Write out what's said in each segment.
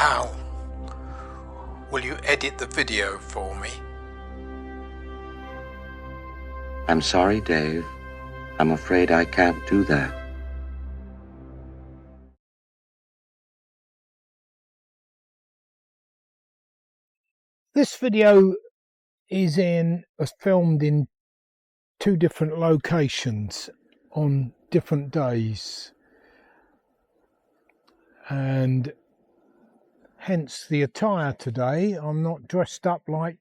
How? Will you edit the video for me? I'm sorry, Dave. I'm afraid I can't do that. This video was filmed in two different locations on different days, and hence the attire today. I'm not dressed up like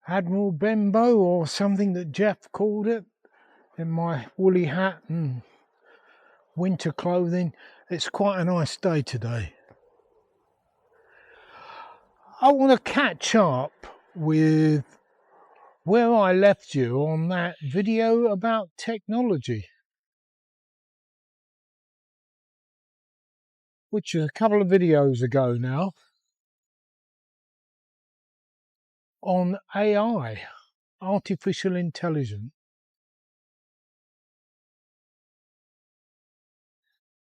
Admiral Benbow or something that Jeff called it, in my woolly hat and winter clothing. It's quite a nice day today. I want to catch up with where I left you on that video about technology, which is a couple of videos ago now, on AI, artificial intelligence.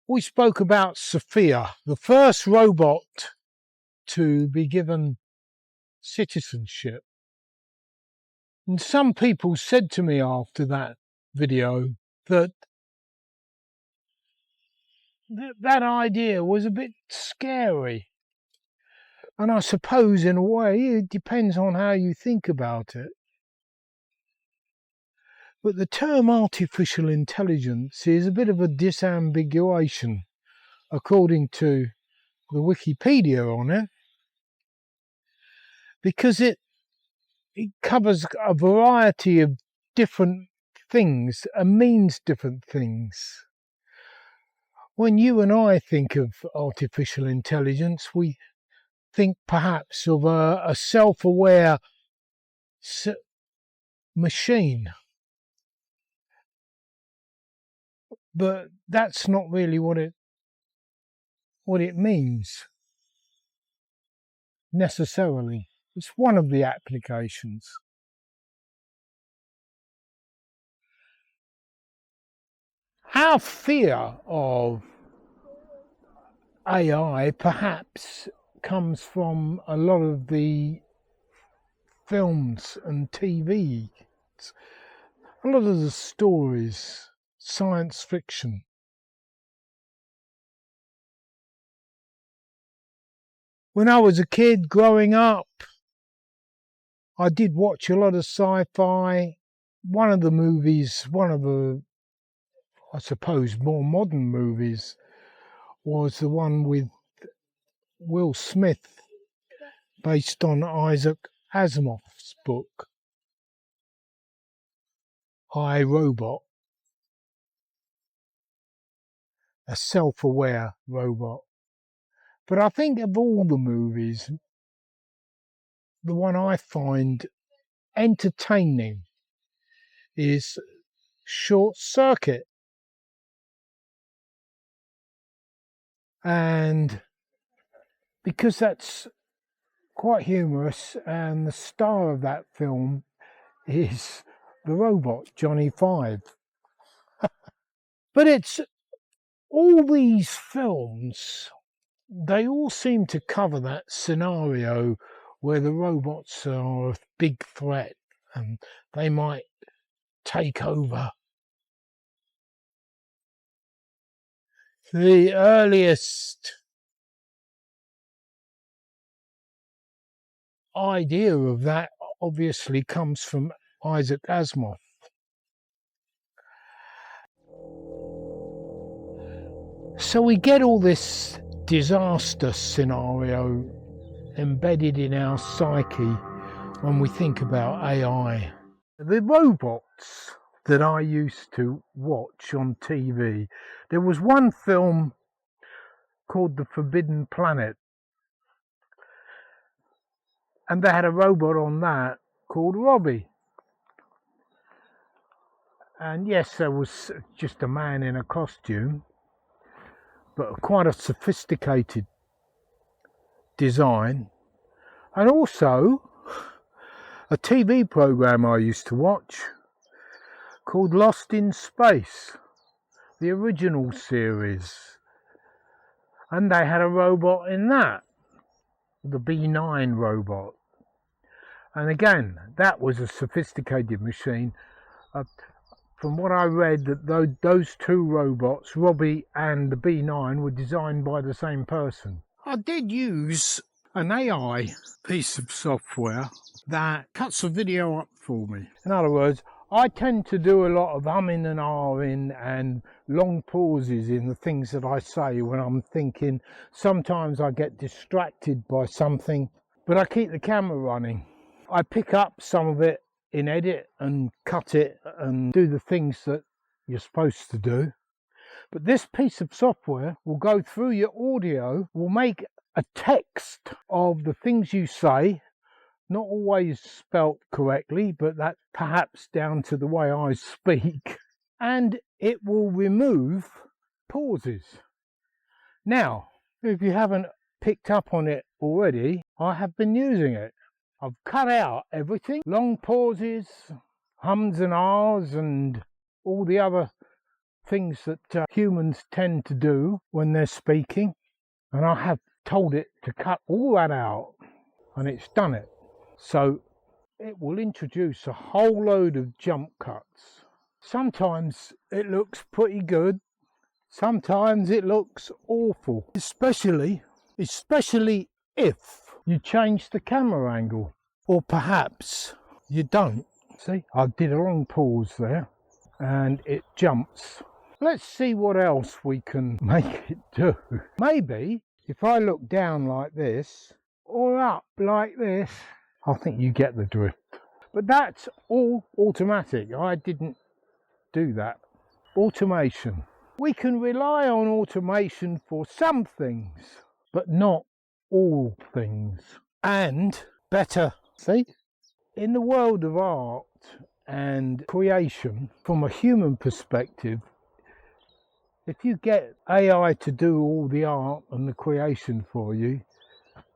We spoke about Sophia, the first robot to be given citizenship. And some people said to me after that video that that idea was a bit scary. And I suppose in a way it depends on how you think about it. But the term artificial intelligence is a bit of a disambiguation, according to the Wikipedia on it, because it covers a variety of different things and means different things. When you and I think of artificial intelligence, we think perhaps of a self-aware machine. But that's not really what it means necessarily. It's one of the applications. Our fear of AI perhaps comes from a lot of the films and TV, a lot of the stories, science fiction. When I was a kid growing up, I did watch a lot of sci-fi. One of the, I suppose, more modern movies was the one with Will Smith, based on Isaac Asimov's book, I, Robot. A self-aware robot. But I think of all the movies, the one I find entertaining is Short Circuit. And because that's quite humorous, and the star of that film is the robot, Johnny Five. But it's all these films, they all seem to cover that scenario where the robots are a big threat and they might take over. The earliest idea of that obviously comes from Isaac Asimov. So we get all this disaster scenario embedded in our psyche when we think about AI. The robots that I used to watch on TV, there was one film called The Forbidden Planet, and they had a robot on that called Robbie. And yes, there was just a man in a costume, but quite a sophisticated design. And also a TV program I used to watch called Lost in Space, the original series. And they had a robot in that, the B9 robot. And again, that was a sophisticated machine. From what I read, that those two robots, Robbie and the B9, were designed by the same person. I did use an AI piece of software that cuts the video up for me. In other words, I tend to do a lot of humming and ahhing and long pauses in the things that I say when I'm thinking. Sometimes I get distracted by something, but I keep the camera running. I pick up some of it in edit and cut it and do the things that you're supposed to do. But this piece of software will go through your audio, will make a text of the things you say, not always spelt correctly, but that's perhaps down to the way I speak, and it will remove pauses. Now, if you haven't picked up on it already, I have been using it. I've cut out everything, long pauses, hums and ahs, and all the other things that humans tend to do when they're speaking. And I have told it to cut all that out, and it's done it. So it will introduce a whole load of jump cuts. Sometimes it looks pretty good. Sometimes it looks awful, especially if you change the camera angle, or perhaps you don't. See, I did a long pause there and it jumps. Let's see what else we can make it do. Maybe if I look down like this or up like this, I think you get the drift. But that's all automatic. I didn't do that. Automation. We can rely on automation for some things, but not all things. And better, see, in the world of art and creation, from a human perspective, if you get AI to do all the art and the creation for you,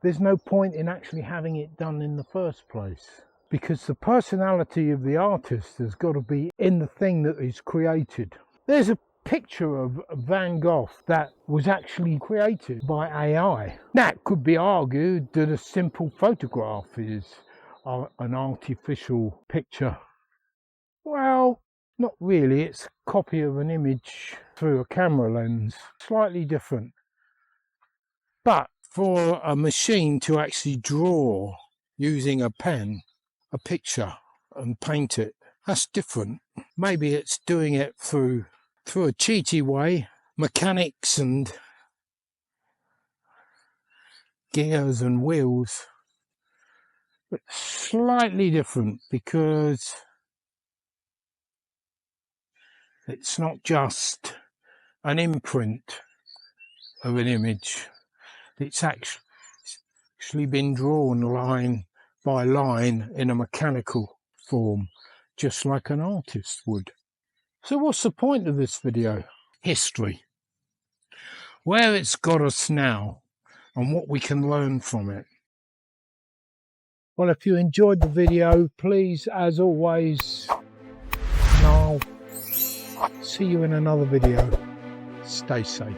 there's no point in actually having it done in the first place, because the personality of the artist has got to be in the thing that is created. There's a picture of Van Gogh that was actually created by AI. That could be argued that a simple photograph is an artificial picture. Well, not really. It's a copy of an image through a camera lens. Slightly different. But for a machine to actually draw using a pen, a picture, and paint it, that's different. Maybe it's doing it through a cheaty way, mechanics and gears and wheels, but slightly different, because it's not just an imprint of an image, it's actually been drawn line by line in a mechanical form, just like an artist would. So what's the point of this video? History. Where it's got us now and what we can learn from it. Well, if you enjoyed the video, please, as always, and I'll see you in another video. Stay safe.